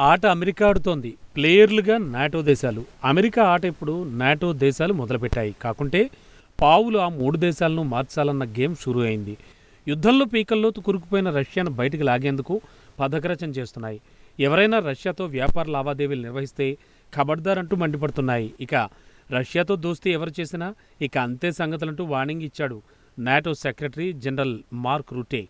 ఆట America ఆడుతోంది. ప్లేయర్లుగా NATO దేశాలు. America ఆట ఇప్పుడు నాటో దేశాలు మొదలుపెట్టాయి. కాకుంటే పావులు ఆ 3 దేశాలను మార్చాలన్న గేమ్ షురూ అయింది. యుద్ధంలో పీకల్లోతు కురుకుపోయిన రష్యాను బయటికి లాగేందుకు పథకరచన చేస్తున్నాయి. ఎవరైనా రష్యాతో వ్యాపార లావాదేవీలు నిర్వహిస్తే ఖబర్దార్ అంటూ మండిపడుతున్నాయి. ఇక రష్యాతో దోస్తీ ఎవరు చేసినా ఇక అంతే సంగతులంటూ వార్నింగ్ ఇచ్చాడు NATO secretary general Mark Rutte.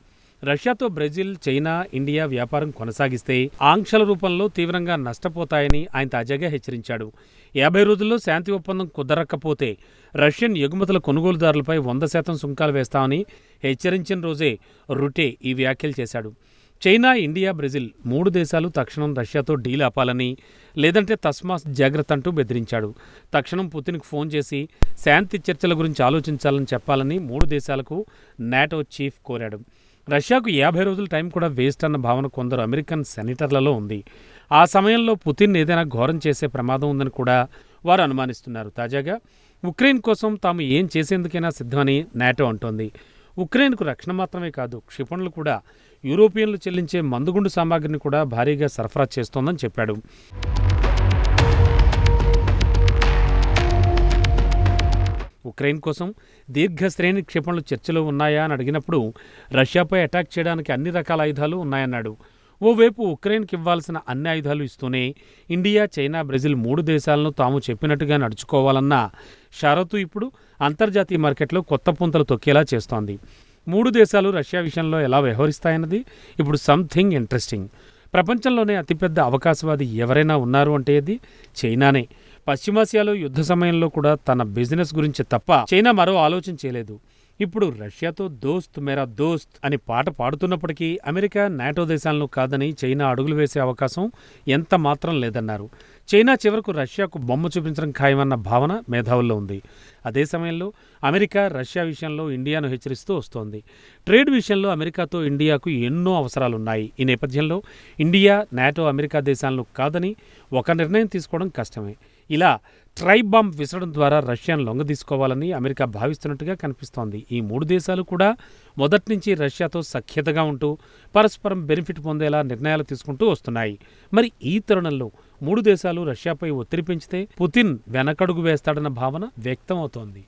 రష్యాతో బ్రెజిల్, చైనా, ఇండియా వ్యాపారం కొనసాగిస్తే ఆంక్షల రూపంలో తీవ్రంగా నష్టపోతాయని ఆయన తాజాగా హెచ్చరించాడు. 50 రోజుల్లో శాంతి ఒప్పందం కుదరకపోతే రష్యన్ ఎగుమతుల కొనుగోలుదారులపై 100% సుంకాలు వేస్తామని హెచ్చరించిన రోజే రుటే ఈ వ్యాఖ్యలు చేశాడు. చైనా, ఇండియా, బ్రెజిల్ 3 దేశాలు తక్షణం రష్యాతో డీల్ ఆపాలని, లేదంటే తస్మాత్ జాగ్రత్త అంటూ బెదిరించాడు. తక్షణం పుతిన్కు ఫోన్ చేసి శాంతి చర్చల గురించి ఆలోచించాలని చెప్పాలని 3 దేశాలకు నాటో చీఫ్ కోరాడు. రష్యాకు 50 రోజుల టైం కూడా వేస్ట్ అన్న భావన కొందరు అమెరికన్ సెనేటర్లలో ఉంది. ఆ సమయంలో పుతిన్ ఏదైనా ఘోరం చేసే ప్రమాదం ఉందని కూడా వారు అనుమానిస్తున్నారు. తాజాగా ఉక్రెయిన్ కోసం తాము ఏం చేసేందుకైనా సిద్ధమని నాటో అంటోంది. ఉక్రెయిన్కు రక్షణ మాత్రమే కాదు, క్షిపణులు కూడా యూరోపియన్లు చెల్లించే మందుగుండు సామాగ్రిని కూడా భారీగా సరఫరా చేస్తోందని చెప్పాడు. ఉక్రెయిన్ కోసం దీర్ఘశ్రేణి క్షిపణులు చర్చలో ఉన్నాయా అని అడిగినప్పుడు రష్యాపై అటాక్ చేయడానికి అన్ని రకాల ఆయుధాలు ఉన్నాయన్నాడు. ఓవైపు ఉక్రెయిన్కి ఇవ్వాల్సిన అన్ని ఆయుధాలు ఇస్తూనే ఇండియా, చైనా, బ్రెజిల్ 3 దేశాలను తాము చెప్పినట్టుగా నడుచుకోవాలన్న షరతు ఇప్పుడు అంతర్జాతీయ మార్కెట్లో కొత్త పుంతలు తొక్కేలా చేస్తోంది. 3 దేశాలు రష్యా విషయంలో ఎలా వ్యవహరిస్తాయన్నది ఇప్పుడు సంథింగ్ ఇంట్రెస్టింగ్. ప్రపంచంలోనే అతిపెద్ద అవకాశవాది ఎవరైనా ఉన్నారు అంటే అది చైనానే. పశ్చిమాసియాలో యుద్ధ సమయంలో కూడా తన బిజినెస్ గురించి తప్ప చైనా మరో ఆలోచన చేయలేదు. ఇప్పుడు రష్యాతో దోస్త్ మేరా దోస్త్ అని పాట పాడుతున్నప్పటికీ అమెరికా, నాటో దేశాలను కాదని చైనా అడుగులు వేసే అవకాశం ఎంత మాత్రం లేదన్నారు. చైనా చివరకు రష్యాకు బొమ్మ చూపించడం ఖాయమన్న భావన మేధావుల్లో ఉంది. అదే సమయంలో అమెరికా రష్యా విషయంలో ఇండియాను హెచ్చరిస్తూ వస్తోంది. ట్రేడ్ విషయంలో అమెరికాతో ఇండియాకు ఎన్నో అవసరాలున్నాయి. ఈ నేపథ్యంలో ఇండియా, నాటో, అమెరికా దేశాలను కాదని ఒక నిర్ణయం తీసుకోవడం కష్టమే. ఇలా ట్రై బాంబ్ విసరడం ద్వారా రష్యాను లొంగదీసుకోవాలని అమెరికా భావిస్తున్నట్టుగా కనిపిస్తోంది. ఈ 3 దేశాలు కూడా మొదట్నుంచి రష్యాతో సఖ్యతగా ఉంటూ పరస్పరం బెనిఫిట్ పొందేలా నిర్ణయాలు తీసుకుంటూ వస్తున్నాయి. మరి ఈ తరుణంలో 3 దేశాలు రష్యాపై ఒత్తిడి పెంచితే పుతిన్ వెనకడుగు వేస్తాడన్న భావన వ్యక్తం అవుతోంది.